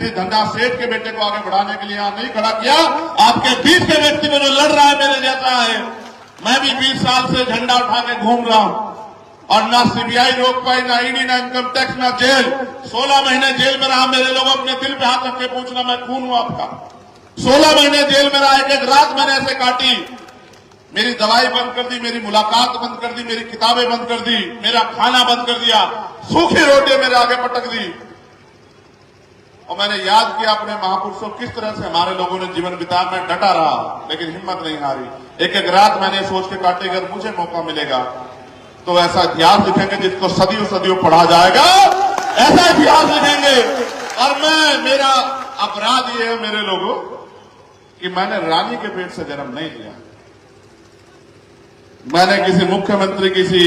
किसी धंधा सेठ के बेटे को आगे बढ़ाने के लिए यहां नहीं खड़ा किया। आपके बीच के व्यक्ति में जो लड़ रहा है मेरे जैसा है। मैं भी 20 साल से झंडा उठा के घूम रहा हूं और ना सीबीआई रोक पाई, ना ईडी, ना इनकम टैक्स, ना जेल। 16 महीने जेल में रहा। मेरे लोग अपने दिल पे हाथ रख के पूछना, मैं खून हूं आपका। 16 महीने जेल में रहा। एक रात मैंने ऐसे काटी। मेरी दवाई बंद कर दी, मेरी मुलाकात बंद कर दी, मेरी किताबें बंद कर दी, मेरा खाना बंद कर दिया, सूखी रोटी मेरे आगे पटक दी। और मैंने याद किया अपने महापुरुषों किस तरह से हमारे लोगों ने जीवन बिताया। मैं डटा रहा लेकिन हिम्मत नहीं हारी। एक एक रात मैंने सोच के काटी, अगर मुझे मौका मिलेगा तो ऐसा इतिहास लिखेंगे जिसको सदियों सदियों पढ़ा जाएगा। ऐसा इतिहास लिखेंगे। और मेरा अपराध ये है मेरे लोगों कि मैंने रानी के पेट से जन्म नहीं लिया। मैंने किसी मुख्यमंत्री, किसी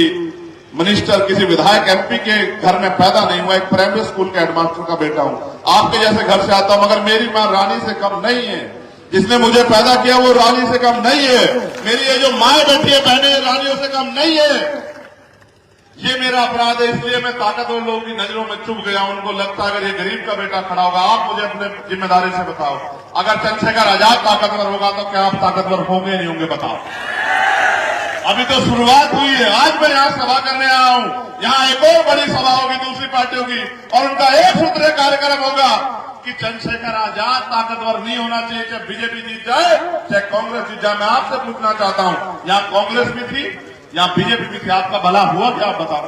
मिनिस्टर, किसी विधायक, एमपी के घर में पैदा नहीं हुआ। एक प्राइमरी स्कूल के हेडमास्टर का बेटा हूं। आपके जैसे घर से आता हूं, मगर मेरी मां रानी से कम नहीं है। जिसने मुझे पैदा किया वो रानी से कम नहीं है। मेरी ये जो माए बैठी है, बहनें, रानियों से कम नहीं है। ये मेरा अपराध है। इसलिए मैं ताकतवर लोगों की नजरों में चुभ गया। उनको लगता है अगर ये गरीब का बेटा खड़ा होगा। आप मुझे अपने जिम्मेदारी से बताओ, अगर चंद्रशेखर आजाद ताकतवर होगा तो क्या आप ताकतवर होंगे नहीं होंगे? बताओ। अभी तो शुरुआत हुई है। आज मैं यहां सभा करने आया हूं। यहां एक और बड़ी सभा होगी दूसरी पार्टियों की और उनका एक सूत्रीय कार्यक्रम होगा कि चंद्रशेखर आजाद ताकतवर नहीं होना चाहिए, चाहे बीजेपी जीत जाए, चाहे कांग्रेस जीत जाए। मैं आपसे पूछना चाहता हूं, यहां कांग्रेस भी थी, यहां बीजेपी भी थी, आपका भला हुआ क्या? आप बताओ।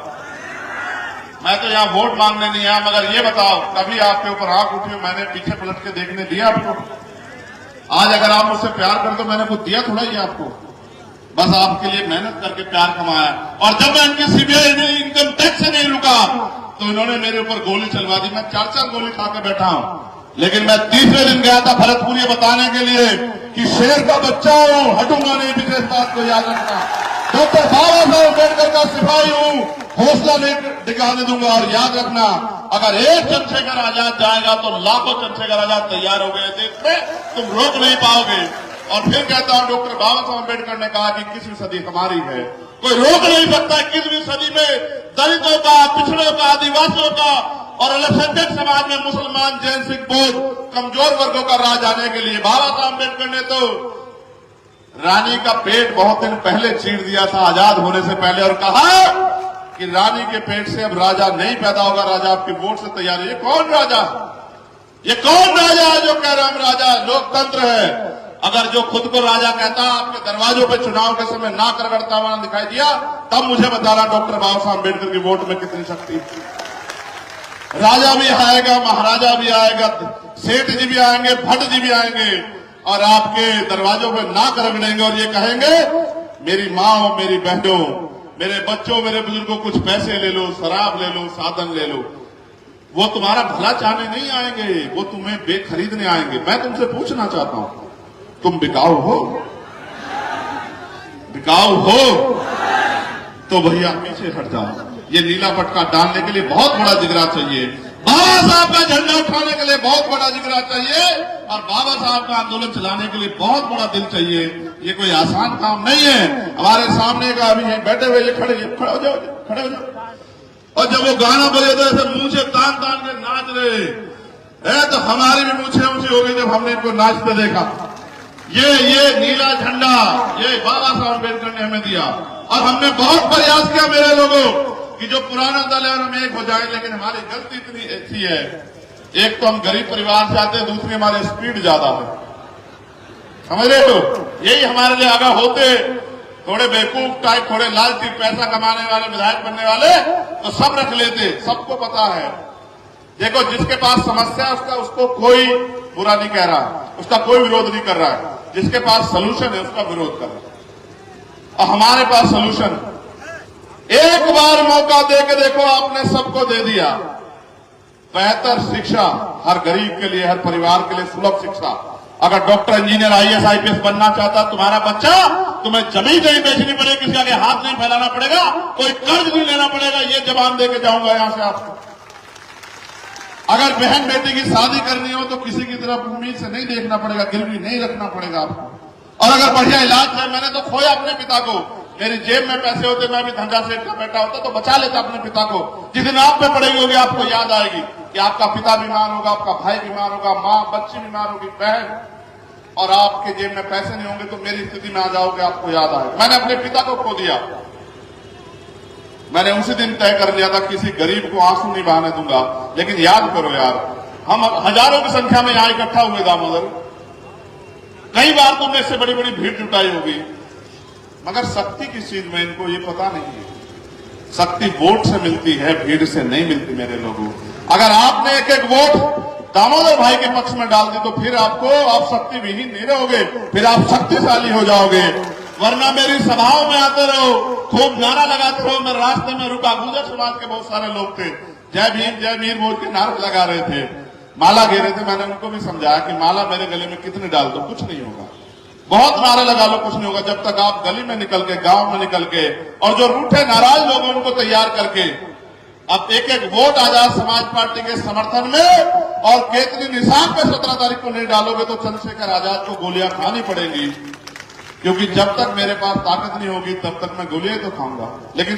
मैं तो यहां वोट मांगने नहीं आया, मगर ये बताओ कभी आपके ऊपर आंख उठी, मैंने पीछे पलट के देखने दिया आपको? आज अगर आप मुझसे प्यार करते तो मैंने कुछ दिया थोड़ा ही आपको। बस आपके लिए मेहनत करके प्यार कमाया। और जब मैं इनकी सीबीआई में इनकम टैक्स से नहीं रुका तो इन्होंने मेरे ऊपर गोली चलवा दी। मैं 4 गोली खा के बैठा हूं। लेकिन मैं तीसरे दिन गया था भरतपुर ये बताने के लिए कि शेर का बच्चा हूं, हटूंगा नहीं। विशेष बात को याद रखना, डॉक्टर बाबा साहब अम्बेडकर का सिपाही हूं, हौसला नहीं दिखाने दूंगा। और याद रखना, अगर एक चंद्रशेखर आजाद जाएगा तो लाखों चंद्रशेखर आजाद तैयार हो गए देश में, तुम रोक नहीं पाओगे। और फिर कहता हूं, डॉक्टर बाबा साहब अम्बेडकर ने कहा कि 21वीं सदी हमारी है, कोई रोक नहीं सकता। 21वीं सदी में दलितों का, पिछड़ों का, आदिवासियों का और अल्पसंख्यक समाज में मुसलमान, जैन, सिख, बौद्ध, कमजोर वर्गों का राज आने के लिए बाबा साहब अम्बेडकर ने तो रानी का पेट बहुत दिन पहले चीर दिया था, आजाद होने से पहले, और कहा कि रानी के पेट से अब राजा नहीं पैदा होगा, राजा आपके वोट से तैयार है। ये कौन राजा? ये कौन राजा है जो कह रहा हम राजा? लोकतंत्र है। अगर जो खुद को राजा कहता आपके दरवाजों पे चुनाव के समय ना करगड़ता हुआ दिखाई दिया, तब मुझे बताना डॉक्टर बाबा साहब अम्बेडकर की वोट में कितनी शक्ति थी। राजा भी आएगा, महाराजा भी आएगा, सेठ जी भी आएंगे, भट्ट जी भी आएंगे और आपके दरवाजों पे ना करगड़ेंगे और ये कहेंगे मेरी माँ हो, मेरी बहनों, मेरे बच्चों, मेरे बुजुर्गों, कुछ पैसे ले लो, शराब ले लो, साधन ले लो। वो तुम्हारा भला चाहने नहीं आएंगे, वो तुम्हें बेखरीदने आएंगे। मैं तुमसे पूछना चाहता हूं, तुम बिकाऊ हो? बिकाऊ हो तो भैया पीछे हट जाओ। ये नीला पटका डालने के लिए बहुत बड़ा जिगरा चाहिए। बाबा साहब का झंडा उठाने के लिए बहुत बड़ा जिगरा चाहिए और बाबा साहब का आंदोलन चलाने के लिए बहुत बड़ा दिल चाहिए। ये कोई आसान काम नहीं है। हमारे सामने का अभी बैठे हुए ये खड़े हो जाओ, खड़े हो जाओ। और जब वो गाना बजे तो ऐसे मूंछे तान तान के नाच रहे है, तो हमारी भी मूंछे ऊंची हो गई जब हमने इनको नाचते देखा। ये नीला झंडा ये बाबा साहब अम्बेडकर ने हमें दिया और हमने बहुत प्रयास किया मेरे लोगों कि जो पुराना दल है हम एक हो जाए। लेकिन हमारी गलती इतनी ऐसी है, एक तो हम गरीब परिवार से आते हैं, दूसरी हमारी स्पीड ज्यादा है। समझ रहे हो? यही हमारे लिए अगर होते थोड़े बेवकूफ टाइप, थोड़े लालची, पैसा कमाने वाले, विधायक बनने वाले, तो सब रख लेते। सबको पता है। देखो, जिसके पास समस्या है उसका, उसको कोई बुरा नहीं कह रहा, उसका कोई विरोध नहीं कर रहा है। जिसके पास सलूशन है उसका विरोध कर रहा है। और हमारे पास सलूशन, एक बार मौका दे के देखो, आपने सबको दे दिया। बेहतर शिक्षा हर गरीब के लिए, हर परिवार के लिए सुलभ शिक्षा। अगर डॉक्टर, इंजीनियर, IAS, IPS बनना चाहता तुम्हारा बच्चा, तुम्हें जमीन नहीं बेचनी पड़ेगी, किसी आगे हाथ नहीं फैलाना पड़ेगा, कोई कर्ज नहीं लेना पड़ेगा। ये जवाब दे के जाऊंगा यहां से आपको। अगर बहन बेटी की शादी करनी हो तो किसी की तरफ उम्मीद से नहीं देखना पड़ेगा, गिरवी नहीं रखना पड़ेगा आपको। और अगर बढ़िया इलाज है, मैंने तो खोया अपने पिता को, मेरी जेब में पैसे होते, मैं भी धंधा सेठ का बेटा होता तो बचा लेता अपने पिता को। जिस दिन आप पे पड़ेगी होगी आपको याद आएगी। कि आपका पिता बीमार होगा, आपका भाई बीमार होगा, माँ बच्ची बीमार होगी, बहन, और आपके जेब में पैसे नहीं होंगे तो मेरी स्थिति में आ जाओगे, आपको याद आए। मैंने अपने पिता को खो दिया। मैंने उसी दिन तय कर लिया था किसी गरीब को आंसू नहीं बहाने दूंगा। लेकिन याद करो यार, हम हजारों की संख्या में यहां इकट्ठा हुए दामोदर, कई बार तुमने इससे बड़ी बड़ी भीड़ जुटाई होगी, मगर शक्ति किस चीज में इनको ये पता नहीं है। शक्ति वोट से मिलती है, भीड़ से नहीं मिलती मेरे लोगों। अगर आपने एक एक वोट दामोदर भाई के पक्ष में डाल दी तो फिर आप शक्ति विहीन नहीं रहोगे, फिर आप शक्तिशाली हो जाओगे। वरना मेरी सभाओं में आते रहो, खूब नारा लगाते रहो। मेरे रास्ते में रुका, गुर्जर समाज के बहुत सारे लोग थे, जय भीम बोल के नारे लगा रहे थे, माला घेरे थे। मैंने उनको भी समझाया कि माला मेरे गले में कितनी डाल दो, कुछ नहीं होगा। बहुत नारे लगा लो, कुछ नहीं होगा, जब तक आप गली में निकल के, गांव में निकल के, और जो रूठे नाराज लोग हैं उनको तैयार करके अब एक एक वोट आजाद समाज पार्टी के समर्थन में और केतली निशान पे 17 तारीख को नहीं डालोगे तो चंद्रशेखर आजाद को गोलियां खानी पड़ेंगी। क्योंकि जब तक मेरे पास ताकत नहीं होगी तब तक मैं गोलियां तो खाऊंगा। लेकिन